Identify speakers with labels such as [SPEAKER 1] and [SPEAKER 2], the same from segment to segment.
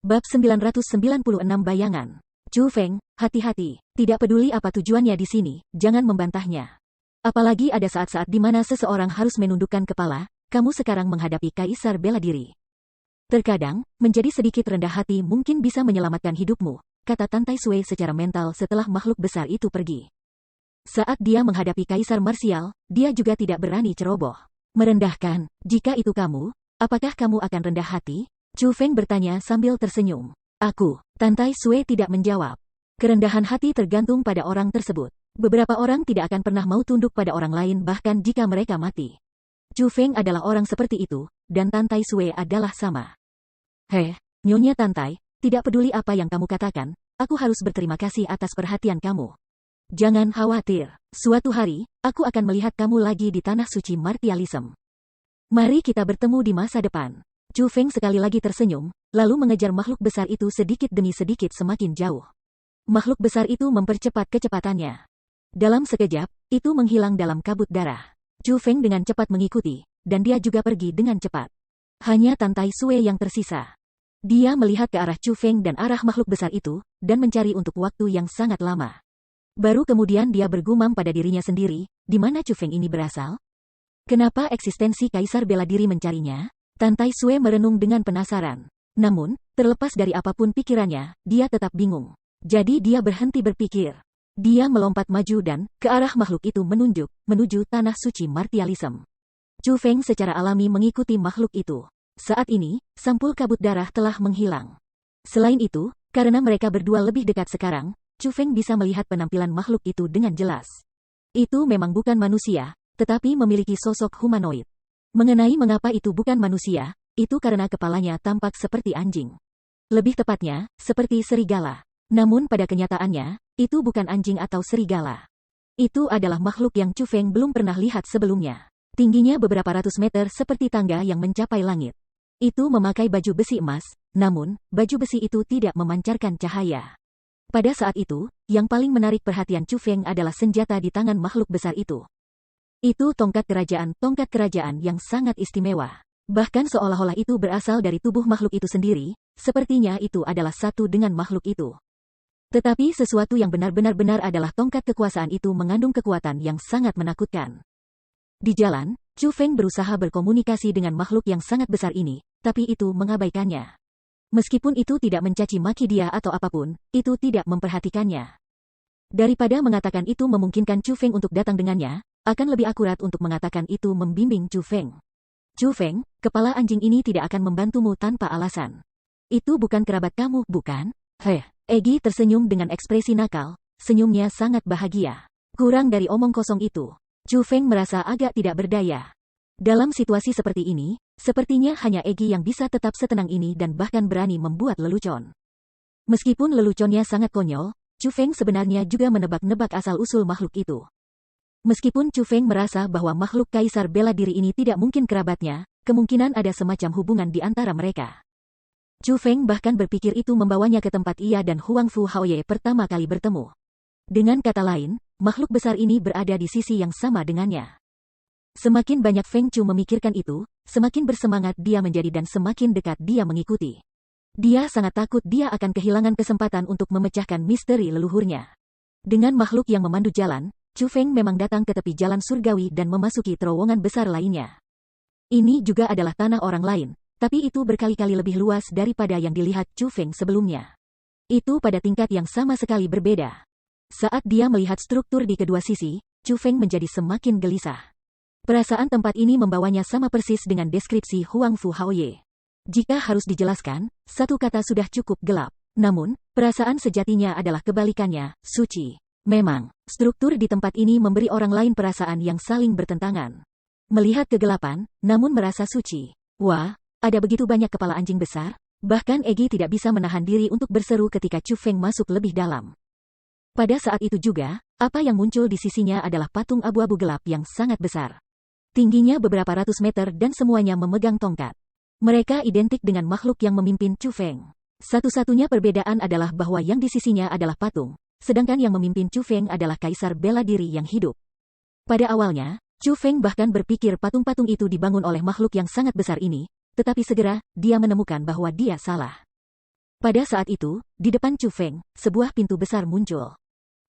[SPEAKER 1] Bab 996 Bayangan. Chu Feng, hati-hati. Tidak peduli apa tujuannya di sini, jangan membantahnya. Apalagi ada saat-saat di mana seseorang harus menundukkan kepala, kamu sekarang menghadapi kaisar bela diri. Terkadang, menjadi sedikit rendah hati mungkin bisa menyelamatkan hidupmu, kata Tan Tai Sui secara mental setelah makhluk besar itu pergi. Saat dia menghadapi kaisar marsial, dia juga tidak berani ceroboh. Merendahkan, jika itu kamu, apakah kamu akan rendah hati? Chu Feng bertanya sambil tersenyum. Aku, Tan Tai Sui tidak menjawab. Kerendahan hati tergantung pada orang tersebut. Beberapa orang tidak akan pernah mau tunduk pada orang lain bahkan jika mereka mati. Chu Feng adalah orang seperti itu, dan Tan Tai Sui adalah sama. Heh, Nyonya Tan Tai, tidak peduli apa yang kamu katakan, aku harus berterima kasih atas perhatian kamu. Jangan khawatir, suatu hari, aku akan melihat kamu lagi di tanah suci martialism. Mari kita bertemu di masa depan. Chu Feng sekali lagi tersenyum, lalu mengejar makhluk besar itu sedikit demi sedikit semakin jauh. Makhluk besar itu mempercepat kecepatannya. Dalam sekejap, itu menghilang dalam kabut darah. Chu Feng dengan cepat mengikuti, dan dia juga pergi dengan cepat. Hanya Tan Tai Sui yang tersisa. Dia melihat ke arah Chu Feng dan arah makhluk besar itu, dan mencari untuk waktu yang sangat lama. Baru kemudian dia bergumam pada dirinya sendiri, di mana Chu Feng ini berasal? Kenapa eksistensi kaisar bela diri mencarinya? Tan Tai Sui merenung dengan penasaran. Namun, terlepas dari apapun pikirannya, dia tetap bingung. Jadi dia berhenti berpikir. Dia melompat maju dan, ke arah makhluk itu menuju tanah suci martialism. Chu Feng secara alami mengikuti makhluk itu. Saat ini, sampul kabut darah telah menghilang. Selain itu, karena mereka berdua lebih dekat sekarang, Chu Feng bisa melihat penampilan makhluk itu dengan jelas. Itu memang bukan manusia, tetapi memiliki sosok humanoid. Mengenai mengapa itu bukan manusia, itu karena kepalanya tampak seperti anjing. Lebih tepatnya, seperti serigala. Namun pada kenyataannya, itu bukan anjing atau serigala. Itu adalah makhluk yang Chu Feng belum pernah lihat sebelumnya. Tingginya beberapa ratus meter seperti tangga yang mencapai langit. Itu memakai baju besi emas, namun, baju besi itu tidak memancarkan cahaya. Pada saat itu, yang paling menarik perhatian Chu Feng adalah senjata di tangan makhluk besar itu. Itu tongkat kerajaan yang sangat istimewa. Bahkan seolah-olah itu berasal dari tubuh makhluk itu sendiri, sepertinya itu adalah satu dengan makhluk itu. Tetapi sesuatu yang benar-benar adalah tongkat kekuasaan itu mengandung kekuatan yang sangat menakutkan. Di jalan, Chu Feng berusaha berkomunikasi dengan makhluk yang sangat besar ini, tapi itu mengabaikannya. Meskipun itu tidak mencaci maki dia atau apapun, itu tidak memperhatikannya. Daripada mengatakan itu memungkinkan Chu Feng untuk datang dengannya, akan lebih akurat untuk mengatakan itu membimbing Chu Feng. Chu Feng, kepala anjing ini tidak akan membantumu tanpa alasan. Itu bukan kerabat kamu, bukan? Heh, Egi tersenyum dengan ekspresi nakal, senyumnya sangat bahagia. Kurang dari omong kosong itu. Chu Feng merasa agak tidak berdaya. Dalam situasi seperti ini, sepertinya hanya Egi yang bisa tetap setenang ini dan bahkan berani membuat lelucon. Meskipun leluconnya sangat konyol, Chu Feng sebenarnya juga menebak-nebak asal-usul makhluk itu. Meskipun Chu Feng merasa bahwa makhluk kaisar bela diri ini tidak mungkin kerabatnya, kemungkinan ada semacam hubungan di antara mereka. Chu Feng bahkan berpikir itu membawanya ke tempat ia dan Huang Fu Haoye pertama kali bertemu. Dengan kata lain, makhluk besar ini berada di sisi yang sama dengannya. Semakin banyak Feng Chu memikirkan itu, semakin bersemangat dia menjadi dan semakin dekat dia mengikuti. Dia sangat takut dia akan kehilangan kesempatan untuk memecahkan misteri leluhurnya. Dengan makhluk yang memandu jalan, Chu Feng memang datang ke tepi jalan surgawi dan memasuki terowongan besar lainnya. Ini juga adalah tanah orang lain, tapi itu berkali-kali lebih luas daripada yang dilihat Chu Feng sebelumnya. Itu pada tingkat yang sama sekali berbeda. Saat dia melihat struktur di kedua sisi, Chu Feng menjadi semakin gelisah. Perasaan tempat ini membawanya sama persis dengan deskripsi Huang Fu Haoye. Jika harus dijelaskan, satu kata sudah cukup gelap. Namun, perasaan sejatinya adalah kebalikannya, suci. Memang, struktur di tempat ini memberi orang lain perasaan yang saling bertentangan. Melihat kegelapan, namun merasa suci. Wah, ada begitu banyak kepala anjing besar? Bahkan Egi tidak bisa menahan diri untuk berseru ketika Chu Feng masuk lebih dalam. Pada saat itu juga, apa yang muncul di sisinya adalah patung abu-abu gelap yang sangat besar. Tingginya beberapa ratus meter dan semuanya memegang tongkat. Mereka identik dengan makhluk yang memimpin Chu Feng. Satu-satunya perbedaan adalah bahwa yang di sisinya adalah patung, sedangkan yang memimpin Chu Feng adalah kaisar bela diri yang hidup. Pada awalnya, Chu Feng bahkan berpikir patung-patung itu dibangun oleh makhluk yang sangat besar ini, tetapi segera, dia menemukan bahwa dia salah. Pada saat itu, di depan Chu Feng, sebuah pintu besar muncul.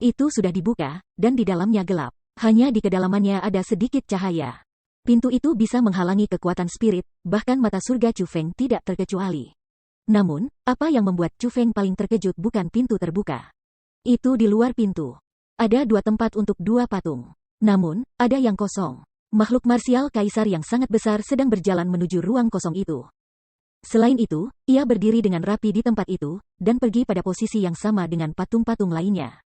[SPEAKER 1] Itu sudah dibuka, dan di dalamnya gelap. Hanya di kedalamannya ada sedikit cahaya. Pintu itu bisa menghalangi kekuatan spirit, bahkan mata surga Chu Feng tidak terkecuali. Namun, apa yang membuat Chu Feng paling terkejut bukan pintu terbuka. Itu di luar pintu. Ada dua tempat untuk dua patung. Namun, ada yang kosong. Makhluk marsial kaisar yang sangat besar sedang berjalan menuju ruang kosong itu. Selain itu, ia berdiri dengan rapi di tempat itu, dan pergi pada posisi yang sama dengan patung-patung lainnya.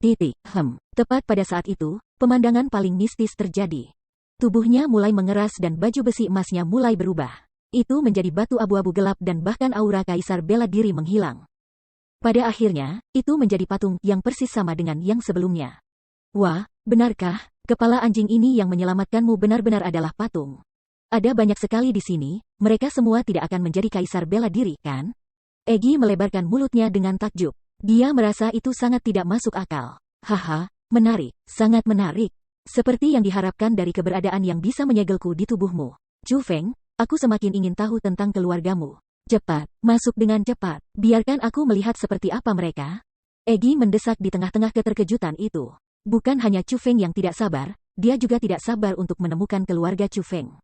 [SPEAKER 1] Tepat pada saat itu, pemandangan paling mistis terjadi. Tubuhnya mulai mengeras dan baju besi emasnya mulai berubah. Itu menjadi batu abu-abu gelap dan bahkan aura kaisar bela diri menghilang. Pada akhirnya, itu menjadi patung yang persis sama dengan yang sebelumnya. Wah, benarkah, kepala anjing ini yang menyelamatkanmu benar-benar adalah patung? Ada banyak sekali di sini, mereka semua tidak akan menjadi kaisar bela diri, kan? Egi melebarkan mulutnya dengan takjub. Dia merasa itu sangat tidak masuk akal. Haha, menarik, sangat menarik. Seperti yang diharapkan dari keberadaan yang bisa menyegelku di tubuhmu. Chu Feng, aku semakin ingin tahu tentang keluargamu. Cepat, masuk dengan cepat. Biarkan aku melihat seperti apa mereka. Egi mendesak di tengah-tengah keterkejutan itu. Bukan hanya Chu Feng yang tidak sabar, dia juga tidak sabar untuk menemukan keluarga Chu Feng.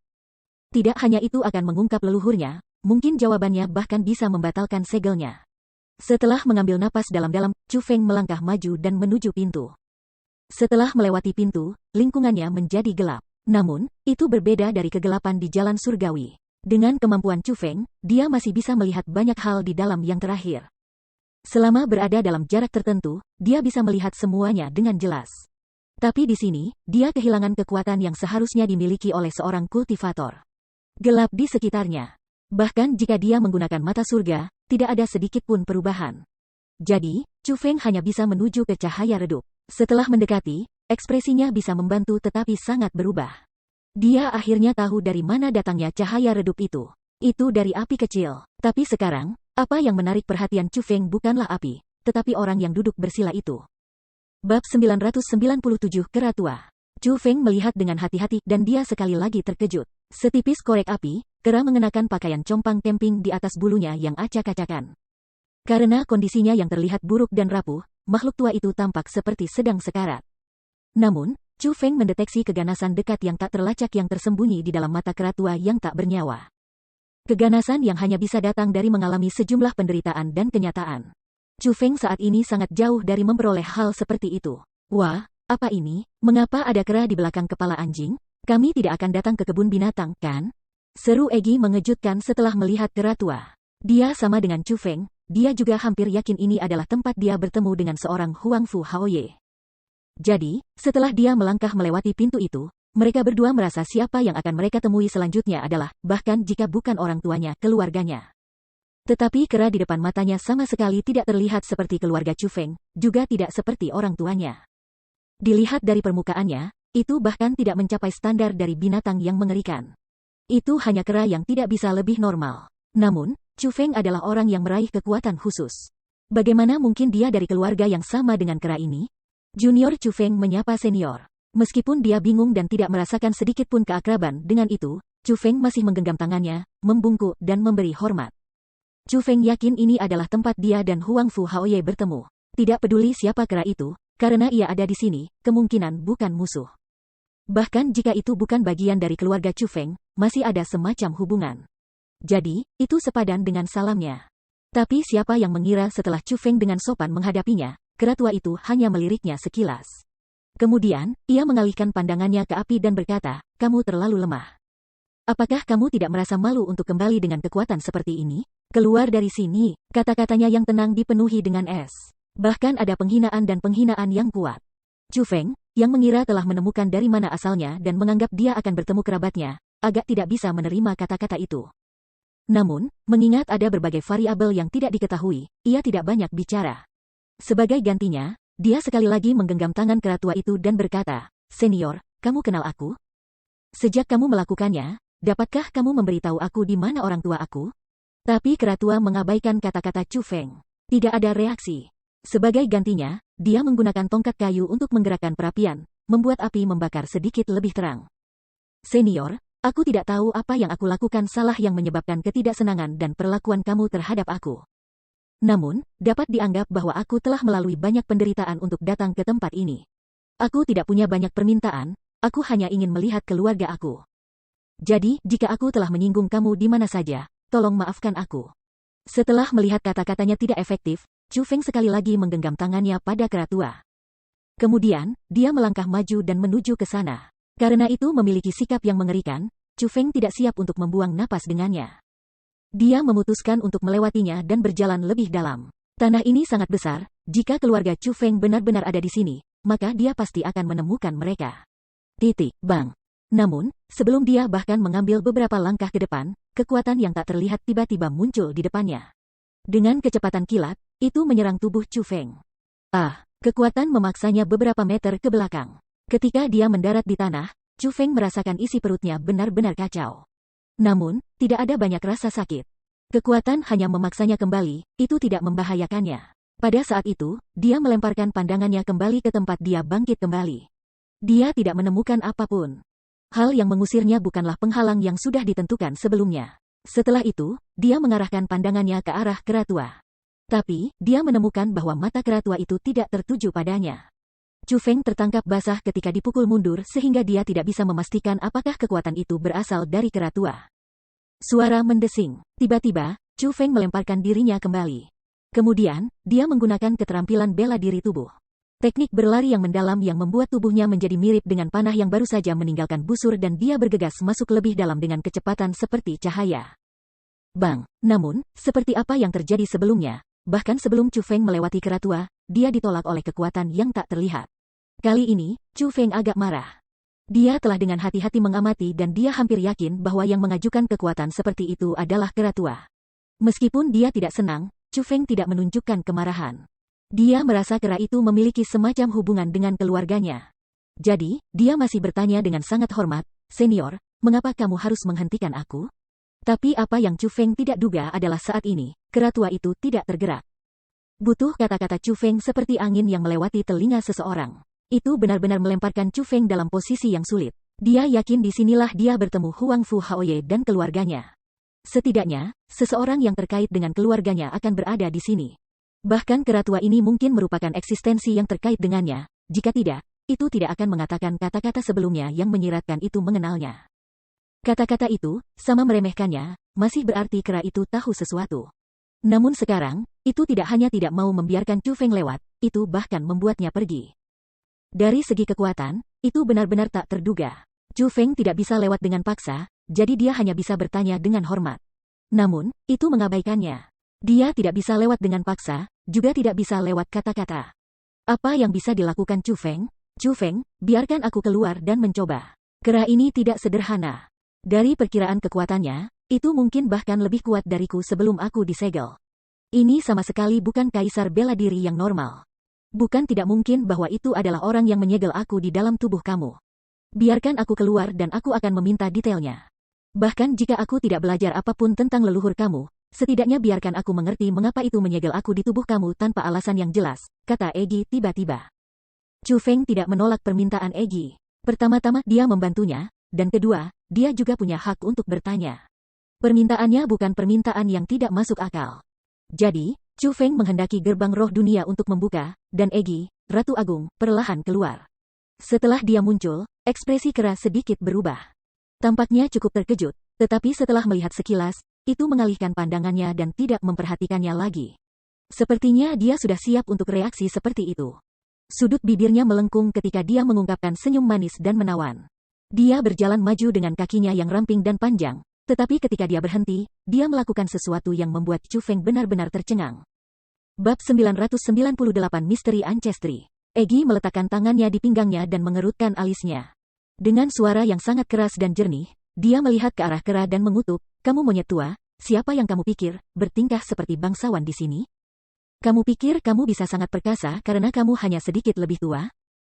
[SPEAKER 1] Tidak hanya itu akan mengungkap leluhurnya, mungkin jawabannya bahkan bisa membatalkan segelnya. Setelah mengambil napas dalam-dalam, Chu Feng melangkah maju dan menuju pintu. Setelah melewati pintu, lingkungannya menjadi gelap. Namun, itu berbeda dari kegelapan di jalan surgawi. Dengan kemampuan Chu Feng, dia masih bisa melihat banyak hal di dalam yang terakhir. Selama berada dalam jarak tertentu, dia bisa melihat semuanya dengan jelas. Tapi di sini, dia kehilangan kekuatan yang seharusnya dimiliki oleh seorang kultivator. Gelap di sekitarnya. Bahkan jika dia menggunakan mata surga, tidak ada sedikit pun perubahan. Jadi, Chu Feng hanya bisa menuju ke cahaya redup. Setelah mendekati, ekspresinya bisa membantu tetapi sangat berubah. Dia akhirnya tahu dari mana datangnya cahaya redup itu. Itu dari api kecil. Tapi sekarang, apa yang menarik perhatian Chu Feng bukanlah api, tetapi orang yang duduk bersila itu. Bab 997 Kera Tua. Chu Feng melihat dengan hati-hati dan dia sekali lagi terkejut. Setipis korek api, kera mengenakan pakaian compang camping di atas bulunya yang acak-acakan. Karena kondisinya yang terlihat buruk dan rapuh, makhluk tua itu tampak seperti sedang sekarat. Namun, Chu Feng mendeteksi keganasan dekat yang tak terlacak yang tersembunyi di dalam mata kera tua yang tak bernyawa. Keganasan yang hanya bisa datang dari mengalami sejumlah penderitaan dan kenyataan. Chu Feng saat ini sangat jauh dari memperoleh hal seperti itu. Wah, apa ini? Mengapa ada kera di belakang kepala anjing? Kami tidak akan datang ke kebun binatang, kan? Seru Egi mengejutkan setelah melihat kera tua. Dia sama dengan Chu Feng, dia juga hampir yakin ini adalah tempat dia bertemu dengan seorang Huang Fu Haoye. Jadi, setelah dia melangkah melewati pintu itu, mereka berdua merasa siapa yang akan mereka temui selanjutnya adalah, bahkan jika bukan orang tuanya, keluarganya. Tetapi kera di depan matanya sama sekali tidak terlihat seperti keluarga Chu Feng, juga tidak seperti orang tuanya. Dilihat dari permukaannya, itu bahkan tidak mencapai standar dari binatang yang mengerikan. Itu hanya kera yang tidak bisa lebih normal. Namun, Chu Feng adalah orang yang meraih kekuatan khusus. Bagaimana mungkin dia dari keluarga yang sama dengan kera ini? Junior Chu Feng menyapa senior. Meskipun dia bingung dan tidak merasakan sedikit pun keakraban dengan itu, Chu Feng masih menggenggam tangannya, membungkuk dan memberi hormat. Chu Feng yakin ini adalah tempat dia dan Huang Fu Haoye bertemu. Tidak peduli siapa kera itu, karena ia ada di sini, kemungkinan bukan musuh. Bahkan jika itu bukan bagian dari keluarga Chu Feng, masih ada semacam hubungan. Jadi, itu sepadan dengan salamnya. Tapi siapa yang mengira setelah Chu Feng dengan sopan menghadapinya, kera tua itu hanya meliriknya sekilas. Kemudian, ia mengalihkan pandangannya ke api dan berkata, "Kamu terlalu lemah. Apakah kamu tidak merasa malu untuk kembali dengan kekuatan seperti ini? Keluar dari sini." Kata-katanya yang tenang dipenuhi dengan es. Bahkan ada penghinaan dan penghinaan yang kuat. Chu Feng, yang mengira telah menemukan dari mana asalnya dan menganggap dia akan bertemu kerabatnya, agak tidak bisa menerima kata-kata itu. Namun, mengingat ada berbagai variabel yang tidak diketahui, ia tidak banyak bicara. Sebagai gantinya, dia sekali lagi menggenggam tangan kera tua itu dan berkata, "Senior, kamu kenal aku? Sejak kamu melakukannya, dapatkah kamu memberitahu aku di mana orang tua aku?" Tapi kera tua mengabaikan kata-kata Chu Feng. Tidak ada reaksi. Sebagai gantinya, dia menggunakan tongkat kayu untuk menggerakkan perapian, membuat api membakar sedikit lebih terang. "Senior, aku tidak tahu apa yang aku lakukan salah yang menyebabkan ketidaksenangan dan perlakuan kamu terhadap aku. Namun, dapat dianggap bahwa aku telah melalui banyak penderitaan untuk datang ke tempat ini. Aku tidak punya banyak permintaan, aku hanya ingin melihat keluarga aku. Jadi, jika aku telah menyinggung kamu di mana saja, tolong maafkan aku. Setelah melihat kata-katanya tidak efektif, Chu Feng sekali lagi menggenggam tangannya pada keratua. Kemudian, dia melangkah maju dan menuju ke sana. Karena itu memiliki sikap yang mengerikan, Chu Feng tidak siap untuk membuang napas dengannya. Dia memutuskan untuk melewatinya dan berjalan lebih dalam. Tanah ini sangat besar, jika keluarga Chu Feng benar-benar ada di sini, maka dia pasti akan menemukan mereka. Bang. Namun, sebelum dia bahkan mengambil beberapa langkah ke depan, kekuatan yang tak terlihat tiba-tiba muncul di depannya. Dengan kecepatan kilat, itu menyerang tubuh Chu Feng. Kekuatan memaksanya beberapa meter ke belakang. Ketika dia mendarat di tanah, Chu Feng merasakan isi perutnya benar-benar kacau. Namun, tidak ada banyak rasa sakit. Kekuatan hanya memaksanya kembali, itu tidak membahayakannya. Pada saat itu, dia melemparkan pandangannya kembali ke tempat dia bangkit kembali. Dia tidak menemukan apapun. Hal yang mengusirnya bukanlah penghalang yang sudah ditentukan sebelumnya. Setelah itu, dia mengarahkan pandangannya ke arah keratua. Tapi, dia menemukan bahwa mata keratua itu tidak tertuju padanya. Chu Feng tertangkap basah ketika dipukul mundur sehingga dia tidak bisa memastikan apakah kekuatan itu berasal dari keratua. Suara mendesing. Tiba-tiba, Chu Feng melemparkan dirinya kembali. Kemudian, dia menggunakan keterampilan bela diri tubuh. Teknik berlari yang mendalam yang membuat tubuhnya menjadi mirip dengan panah yang baru saja meninggalkan busur dan dia bergegas masuk lebih dalam dengan kecepatan seperti cahaya. Bang! Namun, seperti apa yang terjadi sebelumnya, bahkan sebelum Chu Feng melewati keratua, dia ditolak oleh kekuatan yang tak terlihat. Kali ini, Chu Feng agak marah. Dia telah dengan hati-hati mengamati dan dia hampir yakin bahwa yang mengajukan kekuatan seperti itu adalah keratua. Meskipun dia tidak senang, Chu Feng tidak menunjukkan kemarahan. Dia merasa kera itu memiliki semacam hubungan dengan keluarganya. Jadi, dia masih bertanya dengan sangat hormat, "Senior, mengapa kamu harus menghentikan aku?" Tapi apa yang Chu Feng tidak duga adalah saat ini, keratua itu tidak tergerak. Butuh kata-kata Chu Feng seperti angin yang melewati telinga seseorang. Itu benar-benar melemparkan Chu Feng dalam posisi yang sulit. Dia yakin disinilah dia bertemu Huang Fu Haoye dan keluarganya. Setidaknya, seseorang yang terkait dengan keluarganya akan berada di sini. Bahkan keratua ini mungkin merupakan eksistensi yang terkait dengannya. Jika tidak, itu tidak akan mengatakan kata-kata sebelumnya yang menyiratkan itu mengenalnya. Kata-kata itu, sama meremehkannya, masih berarti kera itu tahu sesuatu. Namun sekarang, itu tidak hanya tidak mau membiarkan Chu Feng lewat, itu bahkan membuatnya pergi. Dari segi kekuatan, itu benar-benar tak terduga. Chu Feng tidak bisa lewat dengan paksa, jadi dia hanya bisa bertanya dengan hormat. Namun, itu mengabaikannya. Dia tidak bisa lewat dengan paksa, juga tidak bisa lewat kata-kata. Apa yang bisa dilakukan Chu Feng? Chu Feng, biarkan aku keluar dan mencoba. Kera ini tidak sederhana. Dari perkiraan kekuatannya, itu mungkin bahkan lebih kuat dariku sebelum aku disegel. Ini sama sekali bukan kaisar bela diri yang normal. Bukan tidak mungkin bahwa itu adalah orang yang menyegel aku di dalam tubuh kamu. Biarkan aku keluar dan aku akan meminta detailnya. Bahkan jika aku tidak belajar apapun tentang leluhur kamu, setidaknya biarkan aku mengerti mengapa itu menyegel aku di tubuh kamu tanpa alasan yang jelas, kata Egi tiba-tiba. Chu Feng tidak menolak permintaan Egi. Pertama-tama dia membantunya, dan kedua, dia juga punya hak untuk bertanya. Permintaannya bukan permintaan yang tidak masuk akal. Jadi, Chu Feng menghendaki gerbang roh dunia untuk membuka, dan Egi, Ratu Agung, perlahan keluar. Setelah dia muncul, ekspresi kera sedikit berubah. Tampaknya cukup terkejut, tetapi setelah melihat sekilas, itu mengalihkan pandangannya dan tidak memperhatikannya lagi. Sepertinya dia sudah siap untuk reaksi seperti itu. Sudut bibirnya melengkung ketika dia mengungkapkan senyum manis dan menawan. Dia berjalan maju dengan kakinya yang ramping dan panjang, tetapi ketika dia berhenti, dia melakukan sesuatu yang membuat Chu Feng benar-benar tercengang. Bab 998 Misteri Ancestry. Egi meletakkan tangannya di pinggangnya dan mengerutkan alisnya. Dengan suara yang sangat keras dan jernih, dia melihat ke arah kera dan mengutuk, "Kamu monyet tua, siapa yang kamu pikir, bertingkah seperti bangsawan di sini? Kamu pikir kamu bisa sangat perkasa karena kamu hanya sedikit lebih tua?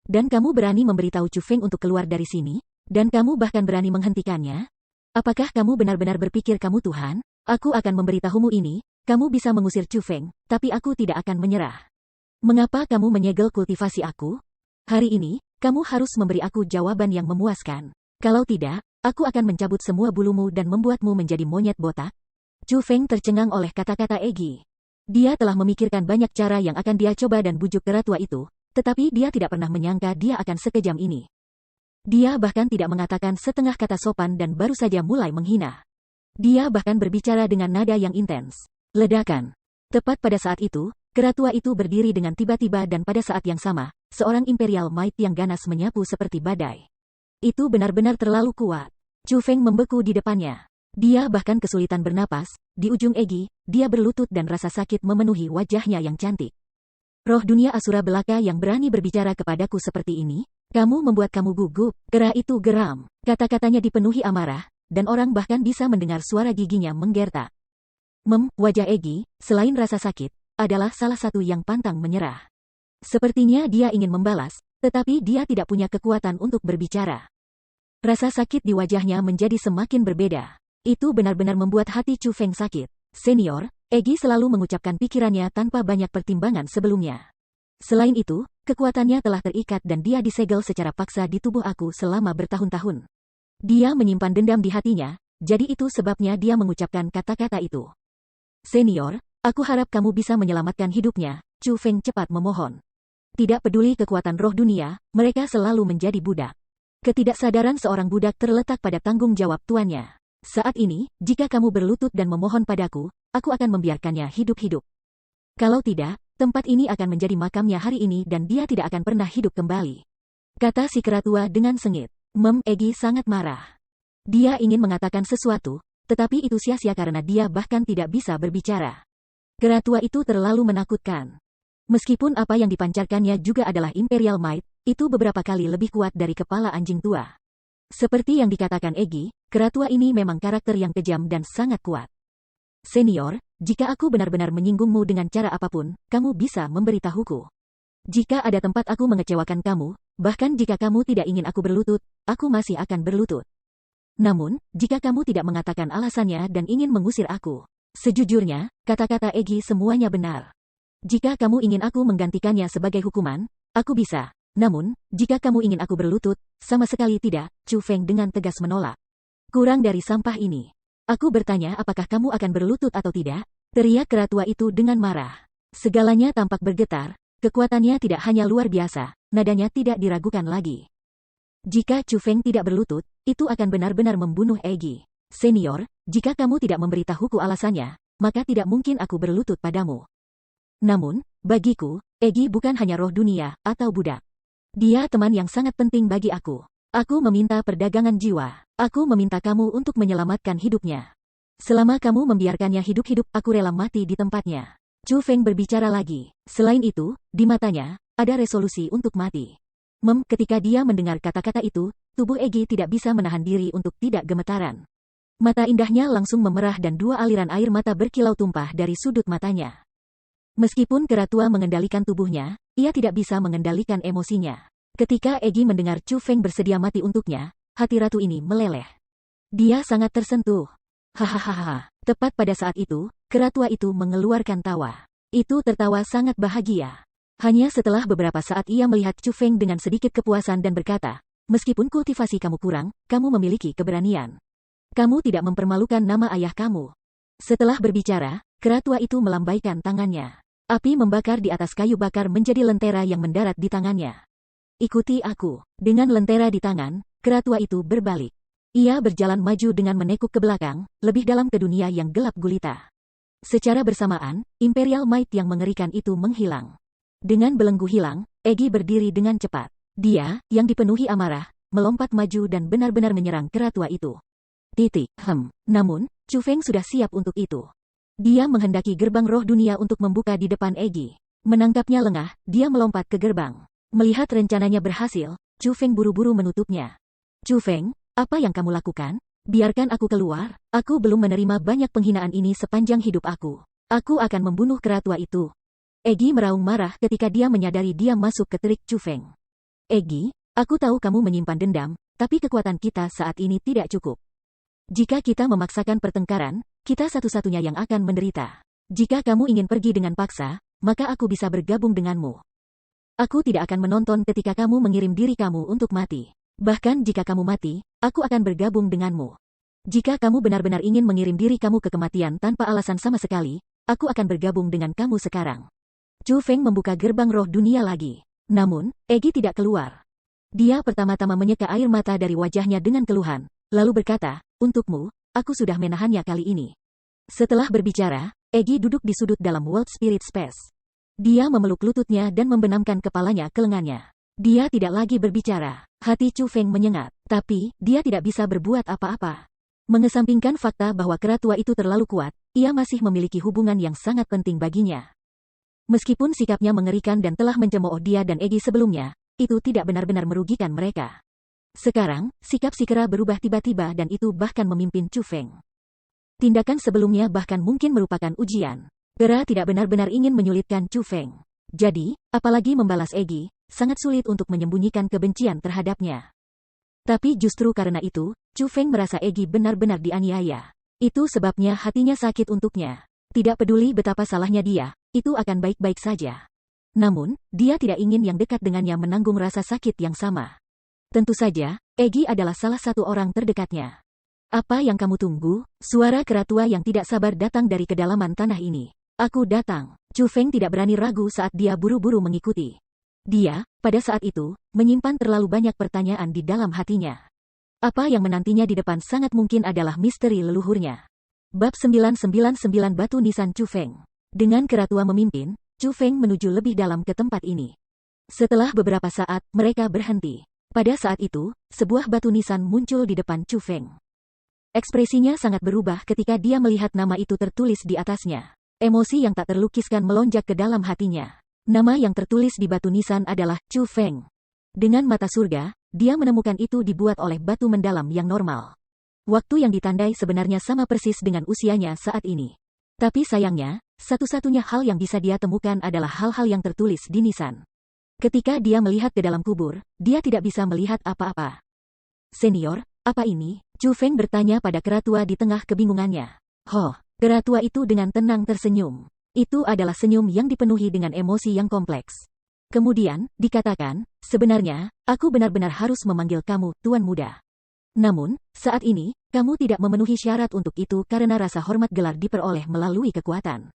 [SPEAKER 1] Dan kamu berani memberitahu Chu Feng untuk keluar dari sini? Dan kamu bahkan berani menghentikannya? Apakah kamu benar-benar berpikir kamu Tuhan? Aku akan memberitahumu ini, kamu bisa mengusir Chu Feng, tapi aku tidak akan menyerah. Mengapa kamu menyegel kultivasi aku? Hari ini, kamu harus memberi aku jawaban yang memuaskan. Kalau tidak, aku akan mencabut semua bulumu dan membuatmu menjadi monyet botak." Chu Feng tercengang oleh kata-kata Egi. Dia telah memikirkan banyak cara yang akan dia coba dan bujuk keratua itu, tetapi dia tidak pernah menyangka dia akan sekejam ini. Dia bahkan tidak mengatakan setengah kata sopan dan baru saja mulai menghina. Dia bahkan berbicara dengan nada yang intens. Ledakan. Tepat pada saat itu, keratua itu berdiri dengan tiba-tiba dan pada saat yang sama, seorang Imperial Might yang ganas menyapu seperti badai. Itu benar-benar terlalu kuat. Chu Feng membeku di depannya. Dia bahkan kesulitan bernapas. Di ujung Egi, dia berlutut dan rasa sakit memenuhi wajahnya yang cantik. Roh dunia Asura belaka yang berani berbicara kepadaku seperti ini, kamu membuat kamu gugup. Kera itu geram. Kata-katanya dipenuhi amarah, dan orang bahkan bisa mendengar suara giginya menggertak. Wajah Egi, selain rasa sakit, adalah salah satu yang pantang menyerah. Sepertinya dia ingin membalas, tetapi dia tidak punya kekuatan untuk berbicara. Rasa sakit di wajahnya menjadi semakin berbeda. Itu benar-benar membuat hati Chu Feng sakit. Senior, Egi selalu mengucapkan pikirannya tanpa banyak pertimbangan sebelumnya. Selain itu, kekuatannya telah terikat dan dia disegel secara paksa di tubuh aku selama bertahun-tahun. Dia menyimpan dendam di hatinya, jadi itu sebabnya dia mengucapkan kata-kata itu. Senior, aku harap kamu bisa menyelamatkan hidupnya, Chu Feng cepat memohon. Tidak peduli kekuatan roh dunia, mereka selalu menjadi budak. Ketidaksadaran seorang budak terletak pada tanggung jawab tuannya. Saat ini, jika kamu berlutut dan memohon padaku, aku akan membiarkannya hidup-hidup. Kalau tidak, tempat ini akan menjadi makamnya hari ini dan dia tidak akan pernah hidup kembali. Kata si keratua dengan sengit. Egi sangat marah. Dia ingin mengatakan sesuatu, tetapi itu sia-sia karena dia bahkan tidak bisa berbicara. Keratua itu terlalu menakutkan. Meskipun apa yang dipancarkannya juga adalah Imperial Might, itu beberapa kali lebih kuat dari kepala anjing tua. Seperti yang dikatakan Egi, keratua ini memang karakter yang kejam dan sangat kuat. Senior, jika aku benar-benar menyinggungmu dengan cara apapun, kamu bisa memberitahuku. Jika ada tempat aku mengecewakan kamu, bahkan jika kamu tidak ingin aku berlutut, aku masih akan berlutut. Namun, jika kamu tidak mengatakan alasannya dan ingin mengusir aku, sejujurnya, kata-kata Egi semuanya benar. Jika kamu ingin aku menggantikannya sebagai hukuman, aku bisa. Namun, jika kamu ingin aku berlutut, sama sekali tidak, Chu Feng dengan tegas menolak. Kurang dari sampah ini. Aku bertanya apakah kamu akan berlutut atau tidak? Teriak keratua itu dengan marah. Segalanya tampak bergetar, kekuatannya tidak hanya luar biasa, nadanya tidak diragukan lagi. Jika Chu Feng tidak berlutut, itu akan benar-benar membunuh Egi. Senior, jika kamu tidak memberitahuku alasannya, maka tidak mungkin aku berlutut padamu. Namun, bagiku, Egi bukan hanya roh dunia atau budak. Dia teman yang sangat penting bagi aku. Aku meminta perdagangan jiwa. Aku meminta kamu untuk menyelamatkan hidupnya. Selama kamu membiarkannya hidup-hidup, aku rela mati di tempatnya. Chu Feng berbicara lagi. Selain itu, di matanya, ada resolusi untuk mati. Ketika dia mendengar kata-kata itu, tubuh Egi tidak bisa menahan diri untuk tidak gemetaran. Mata indahnya langsung memerah dan dua aliran air mata berkilau tumpah dari sudut matanya. Meskipun keratua mengendalikan tubuhnya, ia tidak bisa mengendalikan emosinya. Ketika Egi mendengar Chu Feng bersedia mati untuknya, hati ratu ini meleleh. Dia sangat tersentuh. Hahaha. Tepat pada saat itu, keratua itu mengeluarkan tawa. Itu tertawa sangat bahagia. Hanya setelah beberapa saat ia melihat Chu Feng dengan sedikit kepuasan dan berkata, meskipun kultivasi kamu kurang, kamu memiliki keberanian. Kamu tidak mempermalukan nama ayah kamu. Setelah berbicara, keratua itu melambaikan tangannya. Api membakar di atas kayu bakar menjadi lentera yang mendarat di tangannya. Ikuti aku. Dengan lentera di tangan, keratua itu berbalik. Ia berjalan maju dengan menekuk ke belakang, lebih dalam ke dunia yang gelap gulita. Secara bersamaan, Imperial Might yang mengerikan itu menghilang. Dengan belenggu hilang, Egi berdiri dengan cepat. Dia, yang dipenuhi amarah, melompat maju dan benar-benar menyerang keratua itu. Namun, Chu Feng sudah siap untuk itu. Dia menghendaki gerbang roh dunia untuk membuka di depan Egi. Menangkapnya lengah, dia melompat ke gerbang. Melihat rencananya berhasil, Chu Feng buru-buru menutupnya. Chu Feng, apa yang kamu lakukan? Biarkan aku keluar. Aku belum menerima banyak penghinaan ini sepanjang hidup aku. Aku akan membunuh keratua itu. Egi meraung marah ketika dia menyadari dia masuk ke terik Chu Feng. Egi, aku tahu kamu menyimpan dendam, tapi kekuatan kita saat ini tidak cukup. Jika kita memaksakan pertengkaran, kita satu-satunya yang akan menderita. Jika kamu ingin pergi dengan paksa, maka aku bisa bergabung denganmu. Aku tidak akan menonton ketika kamu mengirim diri kamu untuk mati. Bahkan jika kamu mati, aku akan bergabung denganmu. Jika kamu benar-benar ingin mengirim diri kamu ke kematian tanpa alasan sama sekali, aku akan bergabung dengan kamu sekarang. Chu Feng membuka gerbang roh dunia lagi. Namun, Egi tidak keluar. Dia pertama-tama menyeka air mata dari wajahnya dengan keluhan, lalu berkata, untukmu, aku sudah menahannya kali ini. Setelah berbicara, Egi duduk di sudut dalam World Spirit Space. Dia memeluk lututnya dan membenamkan kepalanya ke lengannya. Dia tidak lagi berbicara. Hati Chu Feng menyengat, tapi dia tidak bisa berbuat apa-apa. Mengesampingkan fakta bahwa keratua itu terlalu kuat, ia masih memiliki hubungan yang sangat penting baginya. Meskipun sikapnya mengerikan dan telah mencemooh dia dan Egi sebelumnya, itu tidak benar-benar merugikan mereka. Sekarang, sikap si kera berubah tiba-tiba dan itu bahkan memimpin Chu Feng. Tindakan sebelumnya bahkan mungkin merupakan ujian. Kera tidak benar-benar ingin menyulitkan Chu Feng. Jadi, apalagi membalas Egi, sangat sulit untuk menyembunyikan kebencian terhadapnya. Tapi justru karena itu, Chu Feng merasa Egi benar-benar dianiaya. Itu sebabnya hatinya sakit untuknya. Tidak peduli betapa salahnya dia, itu akan baik-baik saja. Namun, dia tidak ingin yang dekat dengannya menanggung rasa sakit yang sama. Tentu saja, Egi adalah salah satu orang terdekatnya. Apa yang kamu tunggu? Suara keratua yang tidak sabar datang dari kedalaman tanah ini. Aku datang. Chu Feng tidak berani ragu saat dia buru-buru mengikuti. Dia, pada saat itu, menyimpan terlalu banyak pertanyaan di dalam hatinya. Apa yang menantinya di depan sangat mungkin adalah misteri leluhurnya. Bab 999 Batu Nisan Chu Feng. Dengan keratua memimpin, Chu Feng menuju lebih dalam ke tempat ini. Setelah beberapa saat, mereka berhenti. Pada saat itu, sebuah batu nisan muncul di depan Chu Feng. Ekspresinya sangat berubah ketika dia melihat nama itu tertulis di atasnya. Emosi yang tak terlukiskan melonjak ke dalam hatinya. Nama yang tertulis di batu nisan adalah Chu Feng. Dengan mata surga, dia menemukan itu dibuat oleh batu mendalam yang normal. Waktu yang ditandai sebenarnya sama persis dengan usianya saat ini. Tapi sayangnya, satu-satunya hal yang bisa dia temukan adalah hal-hal yang tertulis di nisan. Ketika dia melihat ke dalam kubur, dia tidak bisa melihat apa-apa. Senior, apa ini? Chu Feng bertanya pada keratua di tengah kebingungannya. Hoh, keratua itu dengan tenang tersenyum. Itu adalah senyum yang dipenuhi dengan emosi yang kompleks. Kemudian, dikatakan, sebenarnya, aku benar-benar harus memanggil kamu, Tuan Muda. Namun, saat ini, kamu tidak memenuhi syarat untuk itu karena rasa hormat gelar diperoleh melalui kekuatan.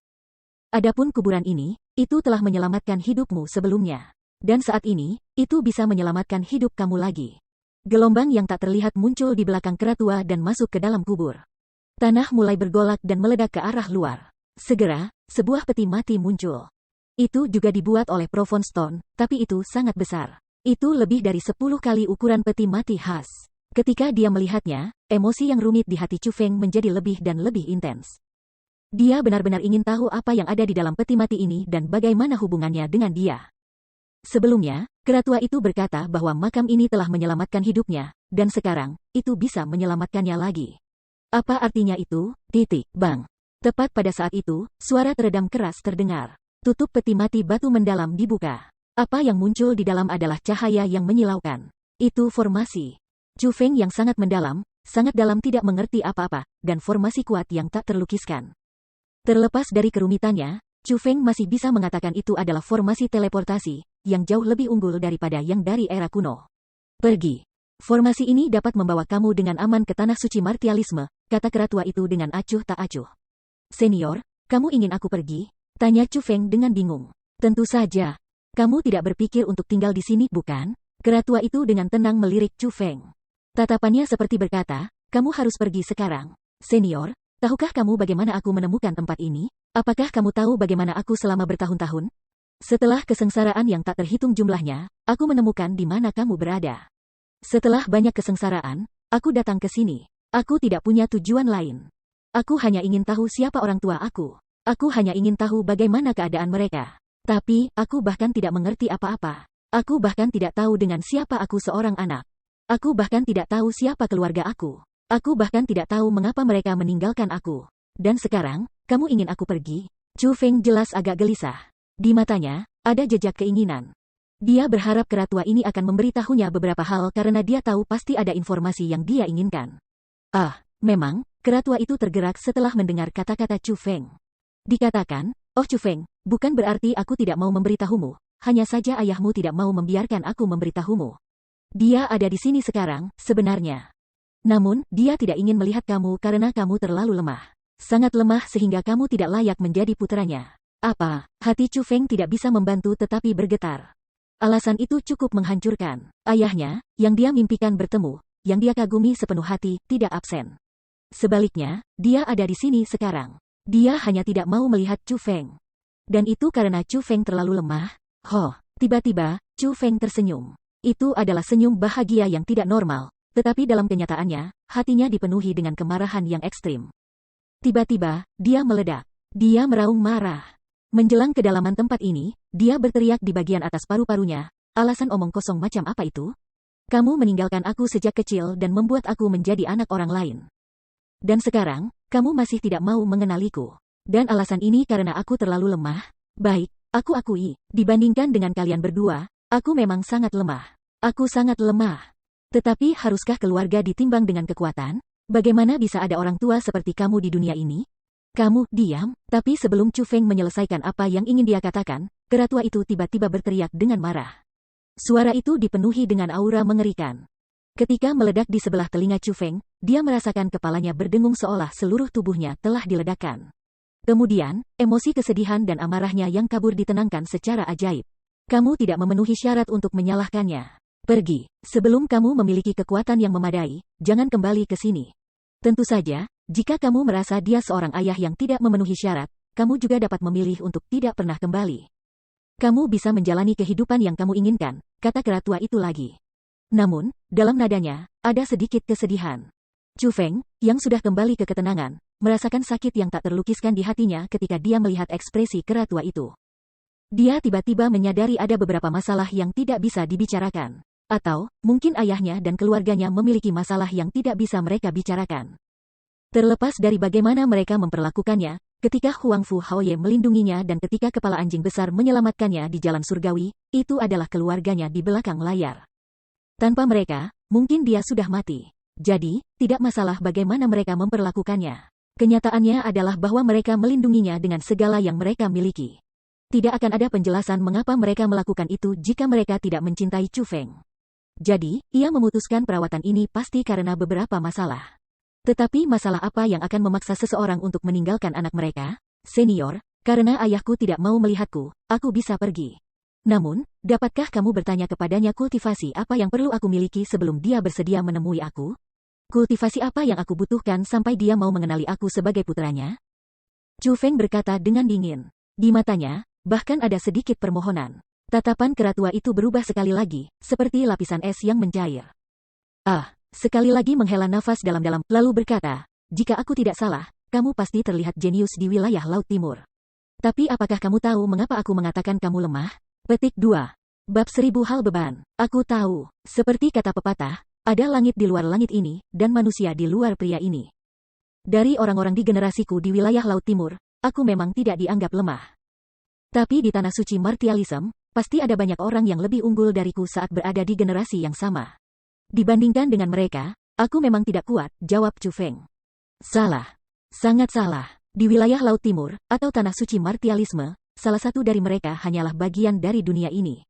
[SPEAKER 1] Adapun kuburan ini, itu telah menyelamatkan hidupmu sebelumnya. Dan saat ini, itu bisa menyelamatkan hidup kamu lagi. Gelombang yang tak terlihat muncul di belakang keratua dan masuk ke dalam kubur. Tanah mulai bergolak dan meledak ke arah luar. Segera, sebuah peti mati muncul. Itu juga dibuat oleh Profound Stone, tapi itu sangat besar. Itu lebih dari 10 kali ukuran peti mati khas. Ketika dia melihatnya, emosi yang rumit di hati Chu Feng menjadi lebih dan lebih intens. Dia benar-benar ingin tahu apa yang ada di dalam peti mati ini dan bagaimana hubungannya dengan dia. Sebelumnya, keratua itu berkata bahwa makam ini telah menyelamatkan hidupnya, dan sekarang, itu bisa menyelamatkannya lagi. Apa artinya itu? Bang. Tepat pada saat itu, suara teredam keras terdengar. Tutup peti mati batu mendalam dibuka. Apa yang muncul di dalam adalah cahaya yang menyilaukan. Itu formasi. Chu Feng yang sangat mendalam, sangat dalam tidak mengerti apa-apa, dan formasi kuat yang tak terlukiskan. Terlepas dari kerumitannya, Chu Feng masih bisa mengatakan itu adalah formasi teleportasi, yang jauh lebih unggul daripada yang dari era kuno. Pergi. Formasi ini dapat membawa kamu dengan aman ke tanah suci martialisme, kata keratua itu dengan acuh tak acuh. Senior, kamu ingin aku pergi? Tanya Chu Feng dengan bingung. Tentu saja. Kamu tidak berpikir untuk tinggal di sini, bukan? Keratua itu dengan tenang melirik Chu Feng. Tatapannya seperti berkata, kamu harus pergi sekarang. Senior, tahukah kamu bagaimana aku menemukan tempat ini? Apakah kamu tahu bagaimana aku selama bertahun-tahun? Setelah kesengsaraan yang tak terhitung jumlahnya, aku menemukan di mana kamu berada. Setelah banyak kesengsaraan, aku datang ke sini. Aku tidak punya tujuan lain. Aku hanya ingin tahu siapa orang tua aku. Aku hanya ingin tahu bagaimana keadaan mereka. Tapi, aku bahkan tidak mengerti apa-apa. Aku bahkan tidak tahu dengan siapa aku seorang anak. Aku bahkan tidak tahu siapa keluarga aku. Aku bahkan tidak tahu mengapa mereka meninggalkan aku. Dan sekarang, kamu ingin aku pergi? Chu Feng jelas agak gelisah. Di matanya, ada jejak keinginan. Dia berharap keratua ini akan memberitahunya beberapa hal karena dia tahu pasti ada informasi yang dia inginkan. Memang, keratua itu tergerak setelah mendengar kata-kata Chu Feng. Dikatakan, oh Chu Feng, bukan berarti aku tidak mau memberitahumu, hanya saja ayahmu tidak mau membiarkan aku memberitahumu. Dia ada di sini sekarang, sebenarnya. Namun, dia tidak ingin melihat kamu karena kamu terlalu lemah. Sangat lemah sehingga kamu tidak layak menjadi putranya. Apa? Hati Chu Feng tidak bisa membantu tetapi bergetar. Alasan itu cukup menghancurkan. Ayahnya, yang dia mimpikan bertemu, yang dia kagumi sepenuh hati, tidak absen. Sebaliknya, dia ada di sini sekarang. Dia hanya tidak mau melihat Chu Feng. Dan itu karena Chu Feng terlalu lemah. Tiba-tiba, Chu Feng tersenyum. Itu adalah senyum bahagia yang tidak normal, tetapi dalam kenyataannya, hatinya dipenuhi dengan kemarahan yang ekstrim. Tiba-tiba, dia meledak. Dia meraung marah. Menjelang kedalaman tempat ini, dia berteriak di bagian atas paru-parunya, alasan omong kosong macam apa itu? Kamu meninggalkan aku sejak kecil dan membuat aku menjadi anak orang lain. Dan sekarang, kamu masih tidak mau mengenaliku. Dan alasan ini karena aku terlalu lemah. Baik, aku akui, dibandingkan dengan kalian berdua, aku memang sangat lemah. Aku sangat lemah. Tetapi haruskah keluarga ditimbang dengan kekuatan? Bagaimana bisa ada orang tua seperti kamu di dunia ini? Kamu diam, tapi sebelum Chu Feng menyelesaikan apa yang ingin dia katakan, kera tua itu tiba-tiba berteriak dengan marah. Suara itu dipenuhi dengan aura mengerikan. Ketika meledak di sebelah telinga Chu Feng, dia merasakan kepalanya berdengung seolah seluruh tubuhnya telah diledakkan. Kemudian, emosi kesedihan dan amarahnya yang kabur ditenangkan secara ajaib. Kamu tidak memenuhi syarat untuk menyalahkannya. Pergi. Sebelum kamu memiliki kekuatan yang memadai, jangan kembali ke sini. Tentu saja, jika kamu merasa dia seorang ayah yang tidak memenuhi syarat, kamu juga dapat memilih untuk tidak pernah kembali. Kamu bisa menjalani kehidupan yang kamu inginkan, kata kera tua itu lagi. Namun, dalam nadanya, ada sedikit kesedihan. Chu Feng, yang sudah kembali ke ketenangan, merasakan sakit yang tak terlukiskan di hatinya ketika dia melihat ekspresi kera tua itu. Dia tiba-tiba menyadari ada beberapa masalah yang tidak bisa dibicarakan. Atau, mungkin ayahnya dan keluarganya memiliki masalah yang tidak bisa mereka bicarakan. Terlepas dari bagaimana mereka memperlakukannya, ketika Huang Fu Haoye melindunginya dan ketika kepala anjing besar menyelamatkannya di jalan surgawi, itu adalah keluarganya di belakang layar. Tanpa mereka, mungkin dia sudah mati. Jadi, tidak masalah bagaimana mereka memperlakukannya. Kenyataannya adalah bahwa mereka melindunginya dengan segala yang mereka miliki. Tidak akan ada penjelasan mengapa mereka melakukan itu jika mereka tidak mencintai Chu Feng. Jadi, ia memutuskan perawatan ini pasti karena beberapa masalah. Tetapi masalah apa yang akan memaksa seseorang untuk meninggalkan anak mereka? Senior, karena ayahku tidak mau melihatku, aku bisa pergi. Namun, dapatkah kamu bertanya kepadanya kultivasi apa yang perlu aku miliki sebelum dia bersedia menemui aku? Kultivasi apa yang aku butuhkan sampai dia mau mengenali aku sebagai putranya? Chu Feng berkata dengan dingin. Di matanya, bahkan ada sedikit permohonan. Tatapan kera tua itu berubah sekali lagi, seperti lapisan es yang mencair. Sekali lagi menghela nafas dalam-dalam, lalu berkata, jika aku tidak salah, kamu pasti terlihat jenius di wilayah Laut Timur. Tapi apakah kamu tahu mengapa aku mengatakan kamu lemah? Petik 2. Bab 1000 hal beban. Aku tahu, seperti kata pepatah, ada langit di luar langit ini, dan manusia di luar pria ini. Dari orang-orang di generasiku di wilayah Laut Timur, aku memang tidak dianggap lemah. Tapi di tanah suci martialism, pasti ada banyak orang yang lebih unggul dariku saat berada di generasi yang sama. Dibandingkan dengan mereka, aku memang tidak kuat, jawab Chu Feng. Salah. Sangat salah. Di wilayah Laut Timur, atau tanah suci martialisme, salah satu dari mereka hanyalah bagian dari dunia ini.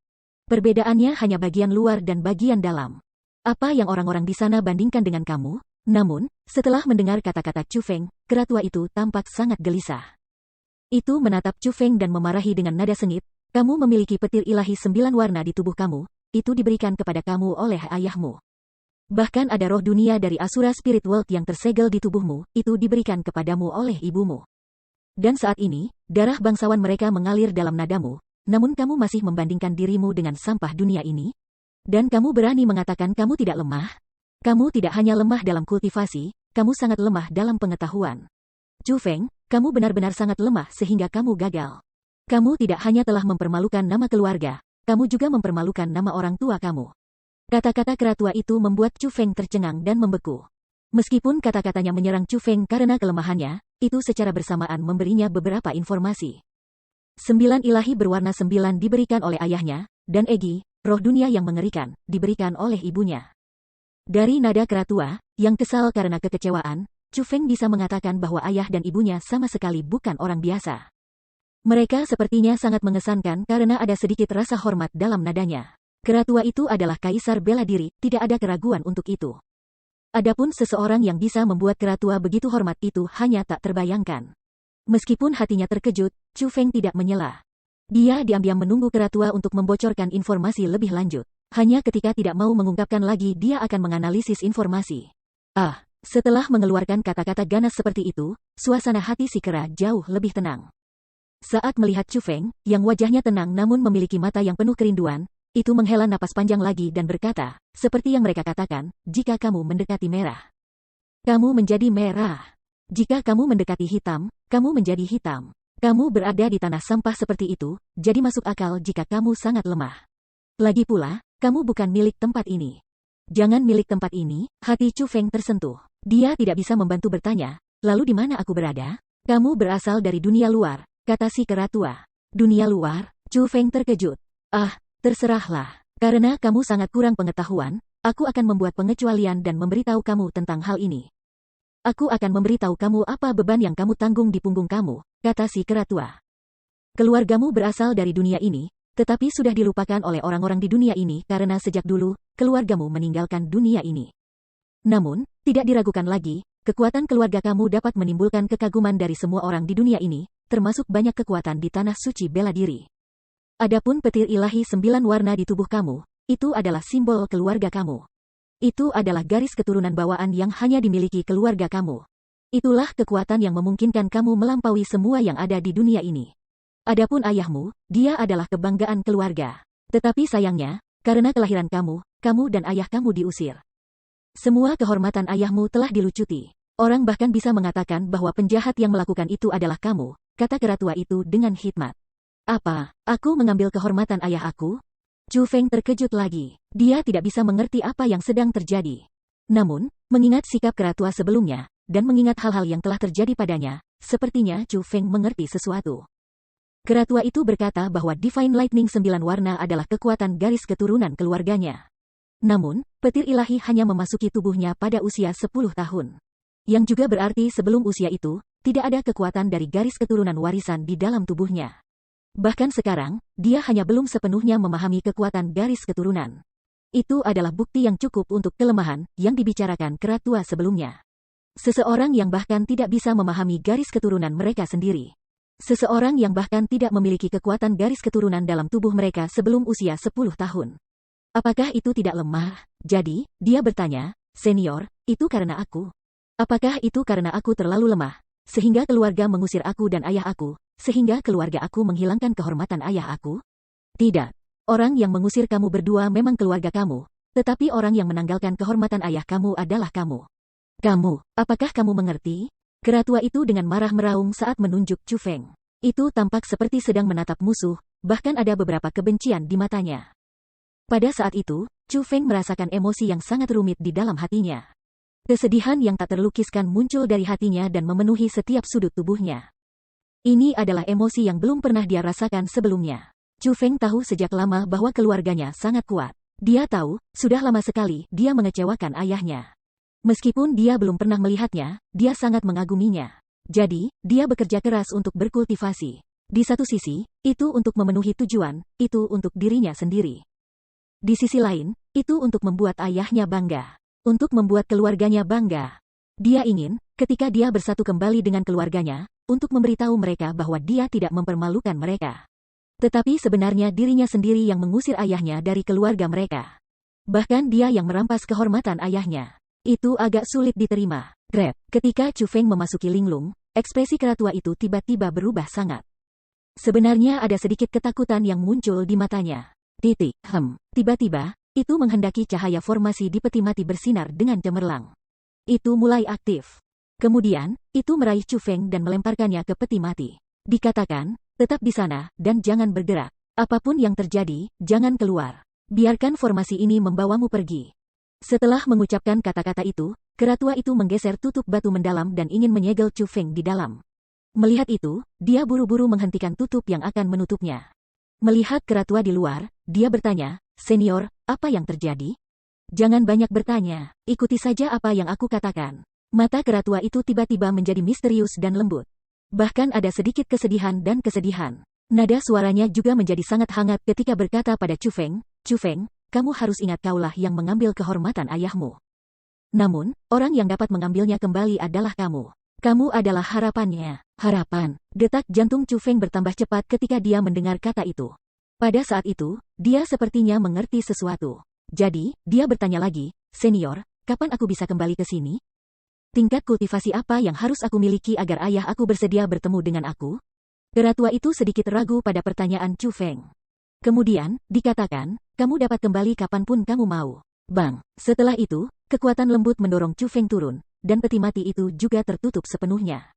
[SPEAKER 1] Perbedaannya hanya bagian luar dan bagian dalam. Apa yang orang-orang di sana bandingkan dengan kamu? Namun, setelah mendengar kata-kata Chu Feng, kera tua itu tampak sangat gelisah. Itu menatap Chu Feng dan memarahi dengan nada sengit, kamu memiliki petir ilahi 9 warna di tubuh kamu, itu diberikan kepada kamu oleh ayahmu. Bahkan ada roh dunia dari Asura Spirit World yang tersegel di tubuhmu, itu diberikan kepadamu oleh ibumu. Dan saat ini, darah bangsawan mereka mengalir dalam nadamu, namun kamu masih membandingkan dirimu dengan sampah dunia ini? Dan kamu berani mengatakan kamu tidak lemah? Kamu tidak hanya lemah dalam kultivasi, kamu sangat lemah dalam pengetahuan. Chu Feng, kamu benar-benar sangat lemah sehingga kamu gagal. Kamu tidak hanya telah mempermalukan nama keluarga, kamu juga mempermalukan nama orang tua kamu. Kata-kata kera tua itu membuat Chu Feng tercengang dan membeku. Meskipun kata-katanya menyerang Chu Feng karena kelemahannya, itu secara bersamaan memberinya beberapa informasi. 9 ilahi berwarna 9 diberikan oleh ayahnya, dan Egi, roh dunia yang mengerikan, diberikan oleh ibunya. Dari nada kera tua, yang kesal karena kekecewaan, Chu Feng bisa mengatakan bahwa ayah dan ibunya sama sekali bukan orang biasa. Mereka sepertinya sangat mengesankan karena ada sedikit rasa hormat dalam nadanya. Kera tua itu adalah kaisar bela diri, tidak ada keraguan untuk itu. Adapun seseorang yang bisa membuat keratua begitu hormat itu hanya tak terbayangkan. Meskipun hatinya terkejut, Chu Feng tidak menyela. Dia diam-diam menunggu keratua untuk membocorkan informasi lebih lanjut. Hanya ketika tidak mau mengungkapkan lagi dia akan menganalisis informasi. Setelah mengeluarkan kata-kata ganas seperti itu, suasana hati si kera jauh lebih tenang. Saat melihat Chu Feng, yang wajahnya tenang namun memiliki mata yang penuh kerinduan, itu menghela napas panjang lagi dan berkata, seperti yang mereka katakan, jika kamu mendekati merah, kamu menjadi merah. Jika kamu mendekati hitam, kamu menjadi hitam. Kamu berada di tanah sampah seperti itu, jadi masuk akal jika kamu sangat lemah. Lagi pula, kamu bukan milik tempat ini. Jangan milik tempat ini, hati Chu Feng tersentuh. Dia tidak bisa membantu bertanya, lalu di mana aku berada? Kamu berasal dari dunia luar, kata si kera tua. Dunia luar? Chu Feng terkejut. Terserahlah. Karena kamu sangat kurang pengetahuan, aku akan membuat pengecualian dan memberitahu kamu tentang hal ini. Aku akan memberitahu kamu apa beban yang kamu tanggung di punggung kamu, kata si kera tua. Keluargamu berasal dari dunia ini, tetapi sudah dilupakan oleh orang-orang di dunia ini karena sejak dulu, keluargamu meninggalkan dunia ini. Namun, tidak diragukan lagi, kekuatan keluarga kamu dapat menimbulkan kekaguman dari semua orang di dunia ini, termasuk banyak kekuatan di tanah suci bela diri. Adapun petir ilahi 9 warna di tubuh kamu, itu adalah simbol keluarga kamu. Itu adalah garis keturunan bawaan yang hanya dimiliki keluarga kamu. Itulah kekuatan yang memungkinkan kamu melampaui semua yang ada di dunia ini. Adapun ayahmu, dia adalah kebanggaan keluarga. Tetapi sayangnya, karena kelahiran kamu dan ayah kamu diusir. Semua kehormatan ayahmu telah dilucuti. Orang bahkan bisa mengatakan bahwa penjahat yang melakukan itu adalah kamu, kata kera tua itu dengan hikmat. Apa, aku mengambil kehormatan ayah aku? Chu Feng terkejut lagi. Dia tidak bisa mengerti apa yang sedang terjadi. Namun, mengingat sikap kera tua sebelumnya, dan mengingat hal-hal yang telah terjadi padanya, sepertinya Chu Feng mengerti sesuatu. Kera tua itu berkata bahwa Divine Lightning 9 warna adalah kekuatan garis keturunan keluarganya. Namun, petir ilahi hanya memasuki tubuhnya pada usia 10 tahun. Yang juga berarti sebelum usia itu, tidak ada kekuatan dari garis keturunan warisan di dalam tubuhnya. Bahkan sekarang, dia hanya belum sepenuhnya memahami kekuatan garis keturunan. Itu adalah bukti yang cukup untuk kelemahan yang dibicarakan kera tua sebelumnya. Seseorang yang bahkan tidak bisa memahami garis keturunan mereka sendiri. Seseorang yang bahkan tidak memiliki kekuatan garis keturunan dalam tubuh mereka sebelum usia 10 tahun. Apakah itu tidak lemah? Jadi, dia bertanya, senior, itu karena aku? Apakah itu karena aku terlalu lemah, sehingga keluarga mengusir aku dan ayah aku, sehingga keluarga aku menghilangkan kehormatan ayah aku? Tidak. Orang yang mengusir kamu berdua memang keluarga kamu, tetapi orang yang menanggalkan kehormatan ayah kamu adalah kamu. Kamu, apakah kamu mengerti? Kera tua itu dengan marah meraung saat menunjuk Chu Feng. Itu tampak seperti sedang menatap musuh, bahkan ada beberapa kebencian di matanya. Pada saat itu, Chu Feng merasakan emosi yang sangat rumit di dalam hatinya. Kesedihan yang tak terlukiskan muncul dari hatinya dan memenuhi setiap sudut tubuhnya. Ini adalah emosi yang belum pernah dia rasakan sebelumnya. Chu Feng tahu sejak lama bahwa keluarganya sangat kuat. Dia tahu, sudah lama sekali dia mengecewakan ayahnya. Meskipun dia belum pernah melihatnya, dia sangat mengaguminya. Jadi, dia bekerja keras untuk berkultivasi. Di satu sisi, itu untuk memenuhi tujuan, itu untuk dirinya sendiri. Di sisi lain, itu untuk membuat ayahnya bangga. Untuk membuat keluarganya bangga. Dia ingin, ketika dia bersatu kembali dengan keluarganya, untuk memberitahu mereka bahwa dia tidak mempermalukan mereka. Tetapi sebenarnya dirinya sendiri yang mengusir ayahnya dari keluarga mereka. Bahkan dia yang merampas kehormatan ayahnya. Itu agak sulit diterima. Grab. Ketika Chu Feng memasuki linglung, ekspresi kera tua itu tiba-tiba berubah sangat. Sebenarnya ada sedikit ketakutan yang muncul di matanya. Tiba-tiba, itu menghendaki cahaya formasi di peti mati bersinar dengan cemerlang. Itu mulai aktif. Kemudian, itu meraih Chu Feng dan melemparkannya ke peti mati. Dikatakan, tetap di sana, dan jangan bergerak. Apapun yang terjadi, jangan keluar. Biarkan formasi ini membawamu pergi. Setelah mengucapkan kata-kata itu, kera tua itu menggeser tutup batu mendalam dan ingin menyegel Chu Feng di dalam. Melihat itu, dia buru-buru menghentikan tutup yang akan menutupnya. Melihat kera tua di luar, dia bertanya, senior, apa yang terjadi? Jangan banyak bertanya, ikuti saja apa yang aku katakan. Mata kera tua itu tiba-tiba menjadi misterius dan lembut. Bahkan ada sedikit kesedihan dan kesedihan. Nada suaranya juga menjadi sangat hangat ketika berkata pada Chu Feng, kamu harus ingat kaulah yang mengambil kehormatan ayahmu. Namun, orang yang dapat mengambilnya kembali adalah kamu. Kamu adalah harapannya. Harapan. Detak jantung Chu Feng bertambah cepat ketika dia mendengar kata itu. Pada saat itu, dia sepertinya mengerti sesuatu. Jadi, dia bertanya lagi, "Senior, kapan aku bisa kembali ke sini? Tingkat kultivasi apa yang harus aku miliki agar ayah aku bersedia bertemu dengan aku?" Keratua itu sedikit ragu pada pertanyaan Chu Feng. Kemudian, dikatakan, "Kamu dapat kembali kapanpun kamu mau." Bang! Setelah itu, kekuatan lembut mendorong Chu Feng turun, dan peti mati itu juga tertutup sepenuhnya.